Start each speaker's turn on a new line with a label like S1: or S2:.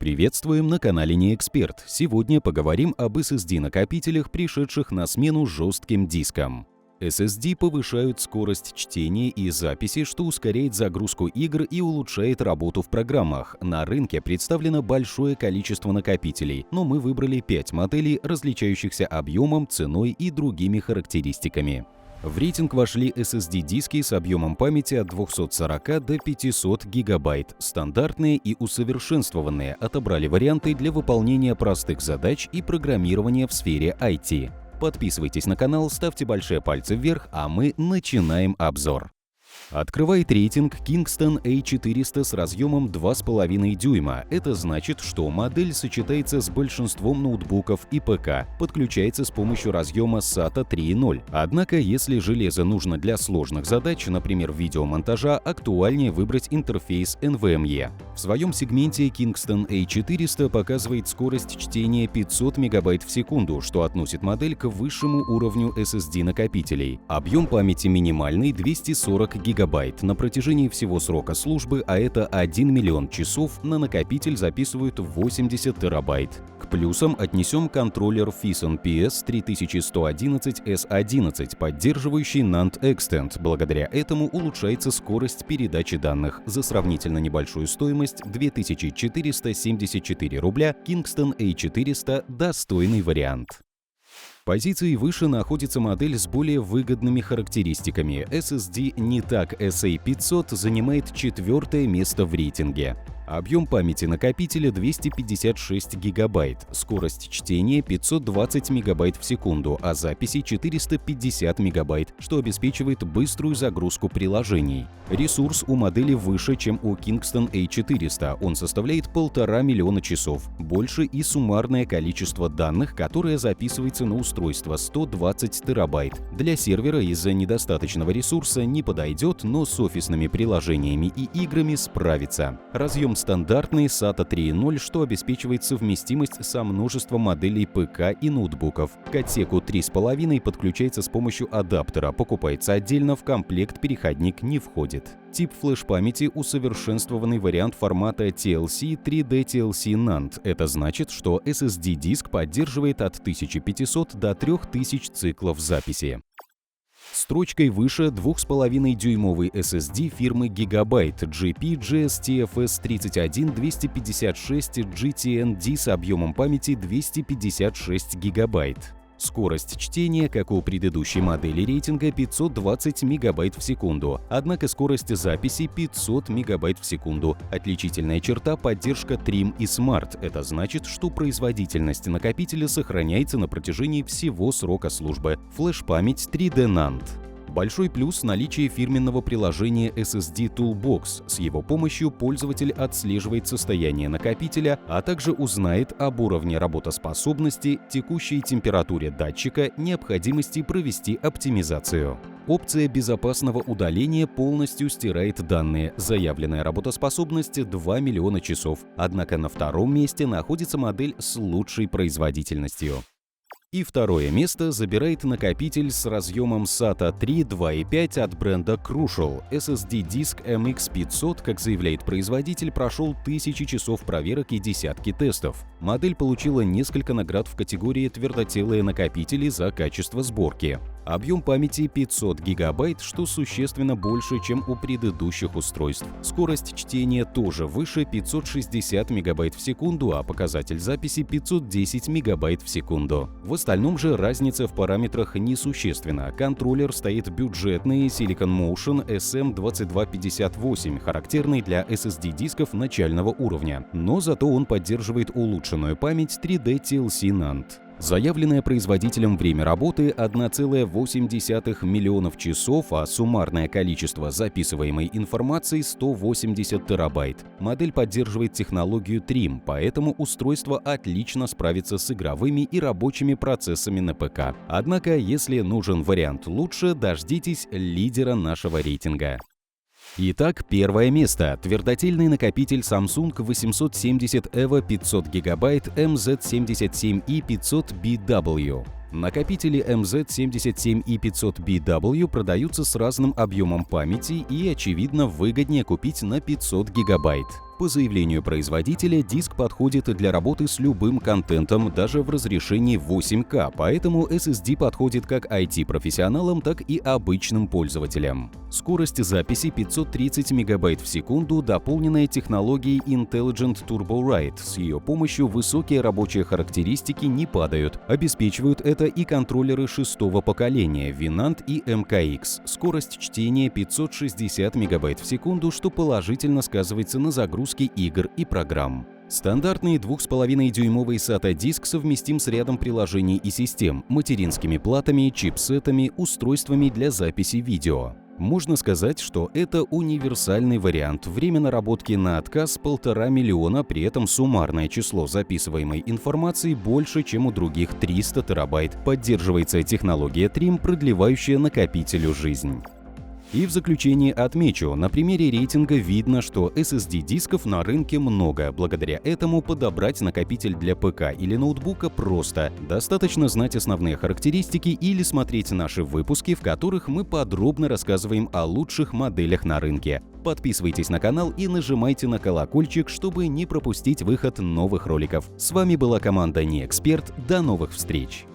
S1: Приветствуем на канале NeExpert. Сегодня поговорим об SSD-накопителях, пришедших на смену жестким дискам. SSD повышают скорость чтения и записи, что ускоряет загрузку игр и улучшает работу в программах. На рынке представлено большое количество накопителей, но мы выбрали 5 моделей, различающихся объемом, ценой и другими характеристиками. В рейтинг вошли SSD-диски с объемом памяти от 240 до 500 ГБ. Стандартные и усовершенствованные отобрали варианты для выполнения простых задач и программирования в сфере IT. Подписывайтесь на канал, ставьте большие пальцы вверх, а мы начинаем обзор. Открывает рейтинг Kingston A400 с разъемом 2,5 дюйма. Это значит, что модель сочетается с большинством ноутбуков и ПК, подключается с помощью разъема SATA 3.0. Однако, если железо нужно для сложных задач, например, видеомонтажа, актуальнее выбрать интерфейс NVMe. В своем сегменте Kingston A400 показывает скорость чтения 500 МБ в секунду, что относит модель к высшему уровню SSD-накопителей. Объем памяти минимальный 240 ГБ. На протяжении всего срока службы, а это 1 миллион часов, на накопитель записывают 80 терабайт. К плюсам отнесем контроллер Phison PS3111S11, поддерживающий NAND Extend. Благодаря этому улучшается скорость передачи данных. За сравнительно небольшую стоимость 2474 рубля Kingston A400 – достойный вариант. Позицией выше находится модель с более выгодными характеристиками. SSD NeTAC SA500 занимает 4-е место в рейтинге. Объем памяти накопителя 256 ГБ, скорость чтения 520 МБ в секунду, а записи 450 МБ, что обеспечивает быструю загрузку приложений. Ресурс у модели выше, чем у Kingston A400, он составляет 1,5 миллиона часов. Больше и суммарное количество данных, которое записывается на устройство — 120 терабайт. Для сервера из-за недостаточного ресурса не подойдет, но с офисными приложениями и играми справится. Разъем стандартный SATA 3.0, что обеспечивает совместимость со множеством моделей ПК и ноутбуков. К отсеку 3,5 подключается с помощью адаптера, покупается отдельно, в комплект переходник не входит. Тип флеш-памяти — усовершенствованный вариант формата TLC 3D TLC NAND. Это значит, что SSD-диск поддерживает от 1500 до 3000 циклов записи. Строчкой выше 2,5-дюймовый SSD фирмы Gigabyte GP GSTFS 31256 GTN-D с объемом памяти 256 ГБ. Скорость чтения, как у предыдущей модели рейтинга, 520 МБ в секунду, однако скорость записи 500 МБ в секунду. Отличительная черта — поддержка Trim и Smart. Это значит, что производительность накопителя сохраняется на протяжении всего срока службы. Флеш-память 3D NAND. Большой плюс — наличие фирменного приложения SSD Toolbox. С его помощью пользователь отслеживает состояние накопителя, а также узнает об уровне работоспособности, текущей температуре датчика, необходимости провести оптимизацию. Опция безопасного удаления полностью стирает данные. Заявленная работоспособность — 2 миллиона часов. Однако на втором месте находится модель с лучшей производительностью. И второе место забирает накопитель с разъемом SATA 3 2.5 от бренда Crucial. SSD-диск MX500, как заявляет производитель, прошел тысячи часов проверок и десятки тестов. Модель получила несколько наград в категории «Твердотелые накопители» за качество сборки. Объем памяти 500 ГБ, что существенно больше, чем у предыдущих устройств. Скорость чтения тоже выше — 560 МБ в секунду, а показатель записи — 510 МБ в секунду. В остальном же разница в параметрах несущественна. Контроллер стоит бюджетный Silicon Motion SM2258, характерный для SSD-дисков начального уровня, но зато он поддерживает улучшенную память 3D TLC NAND. Заявленное производителем время работы — 1,8 миллионов часов, а суммарное количество записываемой информации — 180 терабайт. Модель поддерживает технологию Trim, поэтому устройство отлично справится с игровыми и рабочими процессами на ПК. Однако, если нужен вариант лучше, дождитесь лидера нашего рейтинга. Итак, первое место. Твердотельный накопитель Samsung 870 EVO 500 ГБ MZ77i 500BW. Накопители MZ77i 500BW продаются с разным объемом памяти и, очевидно, выгоднее купить на 500 ГБ. По заявлению производителя, диск подходит для работы с любым контентом, даже в разрешении 8К, поэтому SSD подходит как IT-профессионалам, так и обычным пользователям. Скорость записи 530 МБ в секунду, дополненная технологией Intelligent Turbo Write. С ее помощью высокие рабочие характеристики не падают. Обеспечивают это и контроллеры 6-го поколения Winamp и MKX. Скорость чтения 560 МБ в секунду, что положительно сказывается на загрузке игр и программ. Стандартный 2,5-дюймовый SATA-диск совместим с рядом приложений и систем, материнскими платами, чипсетами, устройствами для записи видео. Можно сказать, что это универсальный вариант. Время наработки на отказ 1,5 миллиона, при этом суммарное число записываемой информации больше, чем у других 300 терабайт. Поддерживается технология Trim, продлевающая накопителю жизнь. И в заключение отмечу, на примере рейтинга видно, что SSD-дисков на рынке много. Благодаря этому подобрать накопитель для ПК или ноутбука просто. Достаточно знать основные характеристики или смотреть наши выпуски, в которых мы подробно рассказываем о лучших моделях на рынке. Подписывайтесь на канал и нажимайте на колокольчик, чтобы не пропустить выход новых роликов. С вами была команда «Не эксперт». До новых встреч!